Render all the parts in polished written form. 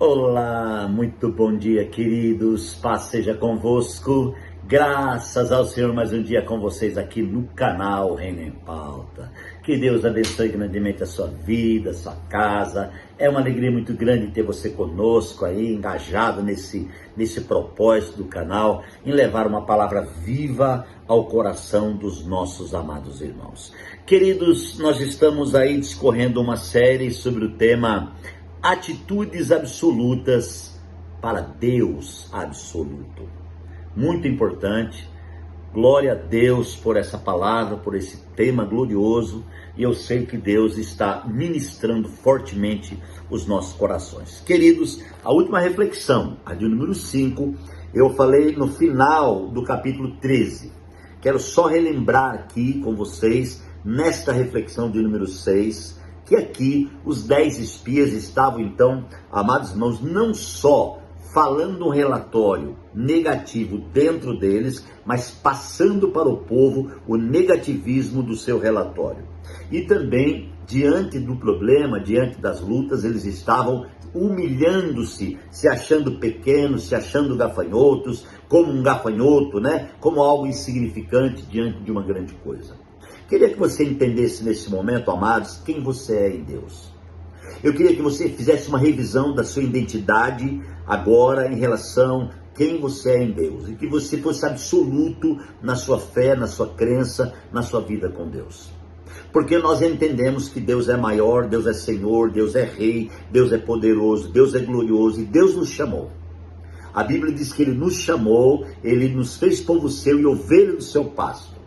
Olá, muito bom dia, queridos. Paz seja convosco. Graças ao Senhor, mais um dia com vocês aqui no canal Reino em Pauta. Que Deus abençoe grandemente a sua vida, a sua casa. É uma alegria muito grande ter você conosco aí, engajado nesse propósito do canal, em levar uma palavra viva ao coração dos nossos amados irmãos. Queridos, nós estamos aí discorrendo uma série sobre o tema atitudes absolutas para Deus absoluto. Muito importante. Glória a Deus por essa palavra, por esse tema glorioso. E eu sei que Deus está ministrando fortemente os nossos corações. Queridos, a última reflexão, a de número 5, eu falei no final do capítulo 13. Quero só relembrar aqui com vocês, nesta reflexão de número 6, que aqui os 10 espias estavam então, amados irmãos, não só falando um relatório negativo dentro deles, mas passando para o povo o negativismo do seu relatório. E também, diante do problema, diante das lutas, eles estavam humilhando-se, se achando pequenos, se achando gafanhotos, como um gafanhoto, né? Como algo insignificante diante de uma grande coisa. Queria que você entendesse nesse momento, amados, quem você é em Deus. Eu queria que você fizesse uma revisão da sua identidade agora em relação a quem você é em Deus. E que você fosse absoluto na sua fé, na sua crença, na sua vida com Deus. Porque nós entendemos que Deus é maior, Deus é Senhor, Deus é Rei, Deus é poderoso, Deus é glorioso e Deus nos chamou. A Bíblia diz que Ele nos chamou, Ele nos fez povo seu e ovelha do seu pasto.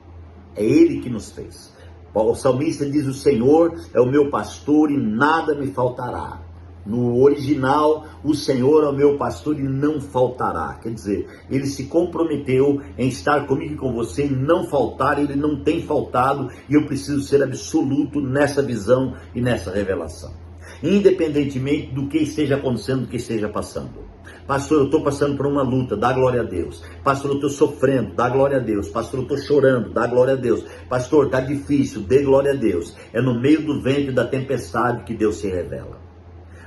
É Ele que nos fez. O salmista diz: o Senhor é o meu pastor e nada me faltará. No original, o Senhor é o meu pastor e não faltará. Quer dizer, Ele se comprometeu em estar comigo e com você e não faltar. Ele não tem faltado e eu preciso ser absoluto nessa visão e nessa revelação. Independentemente do que esteja acontecendo, do que esteja passando. Pastor, eu estou passando por uma luta, dá glória a Deus. Pastor, eu estou sofrendo, dá glória a Deus. Pastor, eu estou chorando, dá glória a Deus. Pastor, está difícil, dê glória a Deus. É no meio do vento e da tempestade que Deus se revela.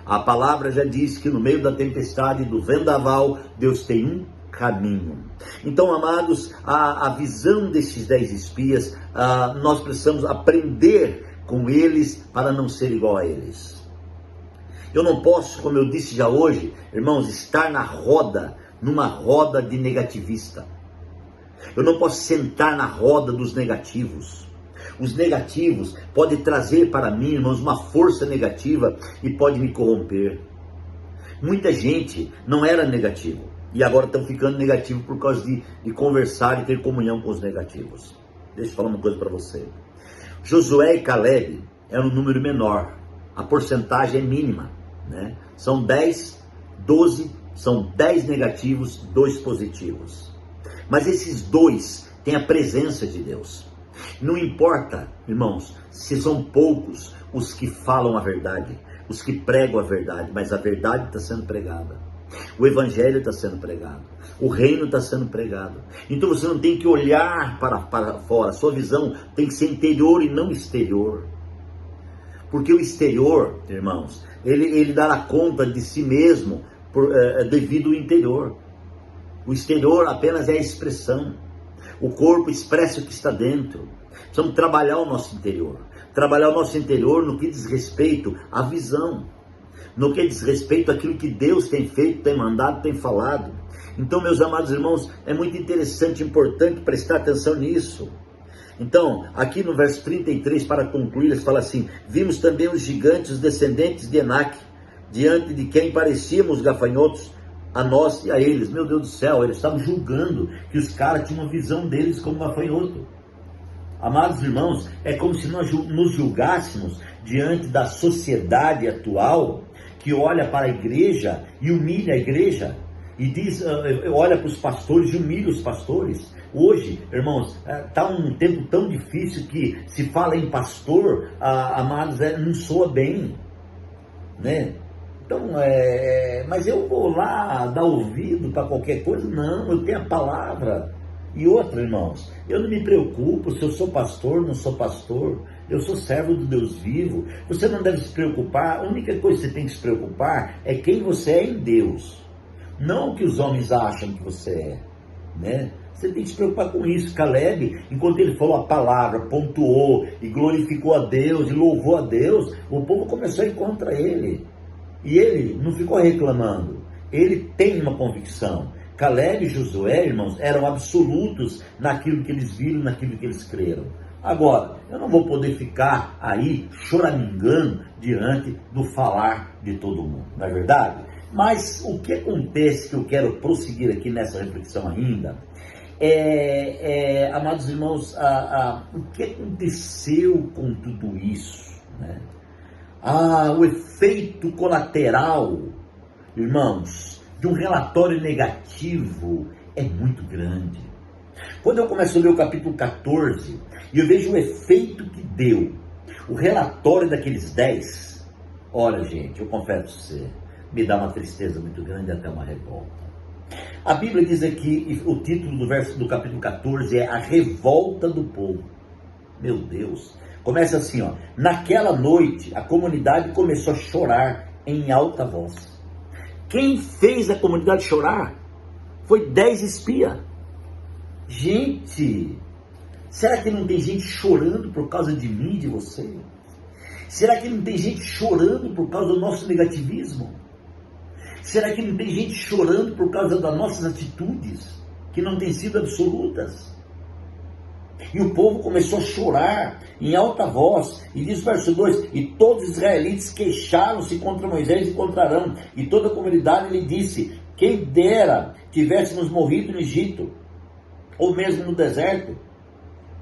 A palavra já diz que no meio da tempestade e do vendaval, Deus tem um caminho. Então, amados, a visão desses 10 espias, nós precisamos aprender com eles para não ser igual a eles. Eu não posso, como eu disse já hoje, irmãos, estar numa roda de negativista. Eu não posso sentar na roda dos negativos. Os negativos podem trazer para mim, irmãos, uma força negativa e pode me corromper. Muita gente não era negativo e agora estão ficando negativo por causa de conversar e ter comunhão com os negativos. Deixa eu falar uma coisa para você. Josué e Caleb eram um número menor. A porcentagem é mínima, né? São 10, 12, são 10 negativos, 2 positivos. Mas esses 2 têm a presença de Deus. Não importa, irmãos, se são poucos os que falam a verdade, os que pregam a verdade, mas a verdade está sendo pregada. O evangelho está sendo pregado. O reino está sendo pregado. Então você não tem que olhar para fora. Sua visão tem que ser interior e não exterior. Porque o exterior, irmãos, ele dará conta de si mesmo devido ao interior. O exterior apenas é a expressão. O corpo expressa o que está dentro. Precisamos trabalhar o nosso interior. Trabalhar o nosso interior no que diz respeito à visão. No que diz respeito àquilo que Deus tem feito, tem mandado, tem falado. Então, meus amados irmãos, é muito interessante, importante prestar atenção nisso. Então, aqui no verso 33, para concluir, eles falam assim: vimos também os gigantes, os descendentes de Enaque, diante de quem parecíamos gafanhotos, a nós e a eles. Meu Deus do céu, eles estavam julgando que os caras tinham uma visão deles como gafanhoto. Amados irmãos, é como se nós nos julgássemos diante da sociedade atual, que olha para a igreja e humilha a igreja, e diz, olha para os pastores e humilha os pastores. Hoje, irmãos, está um tempo tão difícil que se fala em pastor, amados, não soa bem, né? Então, mas eu vou lá dar ouvido para qualquer coisa? Não, eu tenho a palavra. E outra, irmãos, eu não me preocupo se eu sou pastor, não sou pastor. Eu sou servo do Deus vivo. Você não deve se preocupar. A única coisa que você tem que se preocupar é quem você é em Deus. Não o que os homens acham que você é, né? Você tem que se preocupar com isso. Caleb, enquanto ele falou a palavra, pontuou e glorificou a Deus e louvou a Deus, o povo começou a ir contra ele. E ele não ficou reclamando. Ele tem uma convicção. Caleb e Josué, irmãos, eram absolutos naquilo que eles viram, naquilo que eles creram. Agora, eu não vou poder ficar aí choramingando diante do falar de todo mundo, não é verdade? Mas o que acontece, que eu quero prosseguir aqui nessa reflexão ainda, amados irmãos, o que aconteceu com tudo isso, né? O efeito colateral, irmãos, de um relatório negativo é muito grande. Quando eu começo a ler o capítulo 14, e eu vejo o efeito que deu o relatório daqueles 10, olha, gente, eu confesso para você, me dá uma tristeza muito grande, até uma revolta. A Bíblia diz aqui, o título do capítulo 14 é A Revolta do Povo. Meu Deus, começa assim, ó: naquela noite a comunidade começou a chorar em alta voz. Quem fez a comunidade chorar foi 10 espias. Gente, será que não tem gente chorando por causa de mim e de você? Será que não tem gente chorando por causa do nosso negativismo? Será que não tem gente chorando por causa das nossas atitudes, que não têm sido absolutas? E o povo começou a chorar em alta voz, e diz o verso 2, e todos os israelitas queixaram-se contra Moisés e contra Arão, e toda a comunidade lhe disse: quem dera tivéssemos morrido no Egito, ou mesmo no deserto.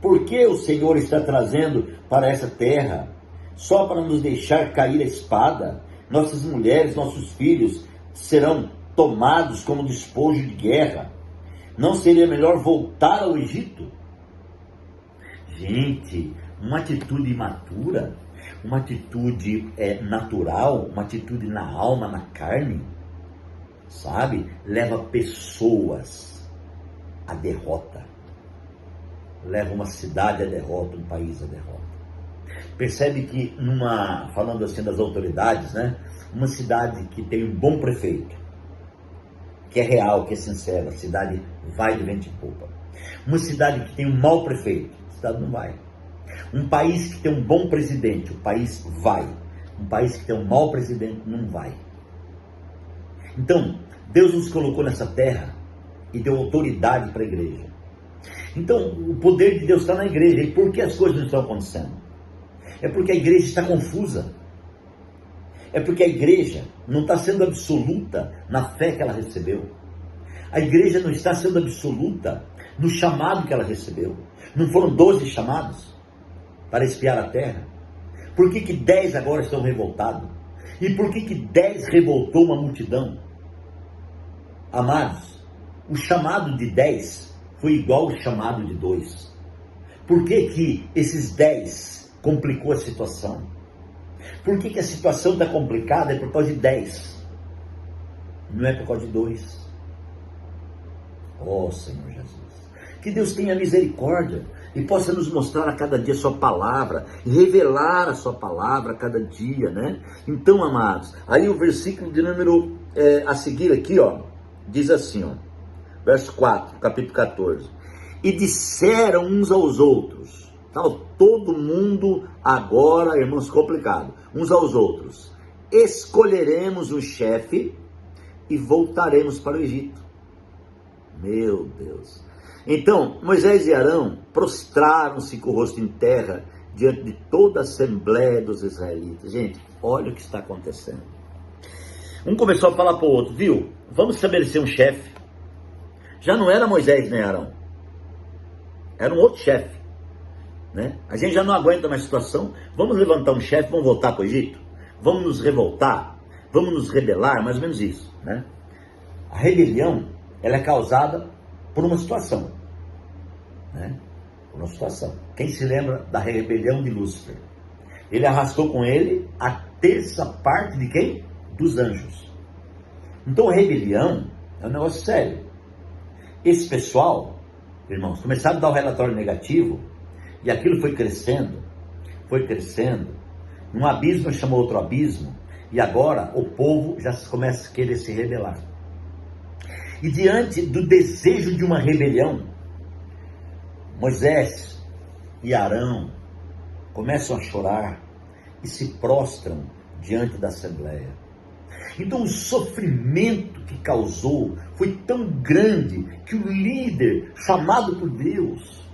Por que o Senhor está trazendo para essa terra, só para nos deixar cair a espada? Nossas mulheres, nossos filhos serão tomados como despojo de guerra. Não seria melhor voltar ao Egito? Gente, uma atitude imatura, uma atitude natural, uma atitude na alma, na carne, sabe? Leva pessoas à derrota. Leva uma cidade à derrota, um país à derrota. Percebe que falando assim das autoridades, né? Uma cidade que tem um bom prefeito, que é real, que é sincero, a cidade vai de vento em popa. Uma cidade que tem um mau prefeito, a cidade não vai. Um país que tem um bom presidente, o país vai. Um país que tem um mau presidente, não vai. Então, Deus nos colocou nessa terra e deu autoridade para a igreja. Então, o poder de Deus está na igreja. E por que as coisas não estão acontecendo? É porque a igreja está confusa. É porque a igreja não está sendo absoluta na fé que ela recebeu. A igreja não está sendo absoluta no chamado que ela recebeu. Não foram 12 chamados para espiar a terra? Por que 10 agora estão revoltados? E por que 10 revoltou uma multidão? Amados, o chamado de 10 foi igual ao chamado de 2. Por que esses 10 complicou a situação? Por que a situação está complicada? É por causa de 10. Não é por causa de 2. Oh, Senhor Jesus. Que Deus tenha misericórdia e possa nos mostrar a cada dia a sua palavra, e revelar a sua palavra a cada dia, né? Então, amados, aí o versículo de número a seguir aqui, ó, diz assim, ó, verso 4, capítulo 14. E disseram uns aos outros, estava todo mundo agora, irmãos, complicado, uns aos outros: escolheremos um chefe e voltaremos para o Egito. Meu Deus. Então Moisés e Arão prostraram-se com o rosto em terra diante de toda a assembleia dos israelitas. Gente, olha o que está acontecendo. Um começou a falar para o outro: viu, vamos estabelecer um chefe. Já não era Moisés nem Arão, era um outro chefe, né? A gente já não aguenta mais a situação. Vamos levantar um chefe, vamos voltar para o Egito, vamos nos revoltar, vamos nos rebelar, mais ou menos isso, né? A rebelião, ela é causada por uma situação, né? Por uma situação. Quem se lembra da rebelião de Lúcifer? Ele arrastou com ele a terça parte de quem? Dos anjos. Então a rebelião é um negócio sério. Esse pessoal, irmãos, começaram a dar um relatório negativo, e aquilo foi crescendo. foi crescendo, um abismo chamou outro abismo, e agora o povo já começa a querer se rebelar. E diante do desejo de uma rebelião, Moisés e Arão começam a chorar e se prostram diante da Assembleia. Então o sofrimento que causou foi tão grande que o líder, chamado por Deus,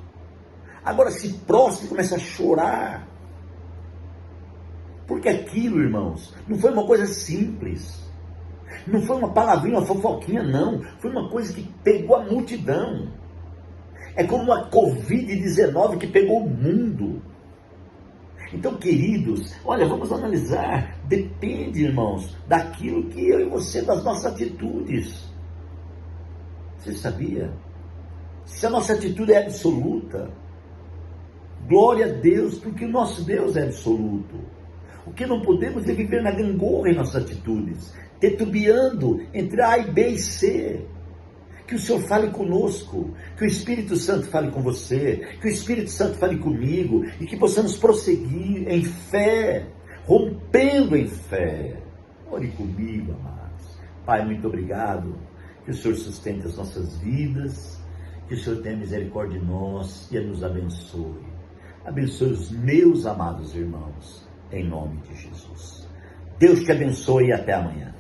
agora se prostra e começa a chorar. Porque aquilo, irmãos, não foi uma coisa simples. Não foi uma palavrinha, uma fofoquinha, não. Foi uma coisa que pegou a multidão. É como a Covid-19 que pegou o mundo. Então, queridos, olha, vamos analisar. Depende, irmãos, daquilo que eu e você, das nossas atitudes. Você sabia? Se a nossa atitude é absoluta, glória a Deus, porque o nosso Deus é absoluto. O que não podemos é viver na gangorra em nossas atitudes, titubeando entre A e B e C. Que o Senhor fale conosco, que o Espírito Santo fale com você, que o Espírito Santo fale comigo, e que possamos prosseguir em fé, rompendo em fé. Ore comigo, amados. Pai, muito obrigado, que o Senhor sustente as nossas vidas, que o Senhor tenha misericórdia de nós e nos abençoe. Abençoe os meus amados irmãos, em nome de Jesus. Deus te abençoe e até amanhã.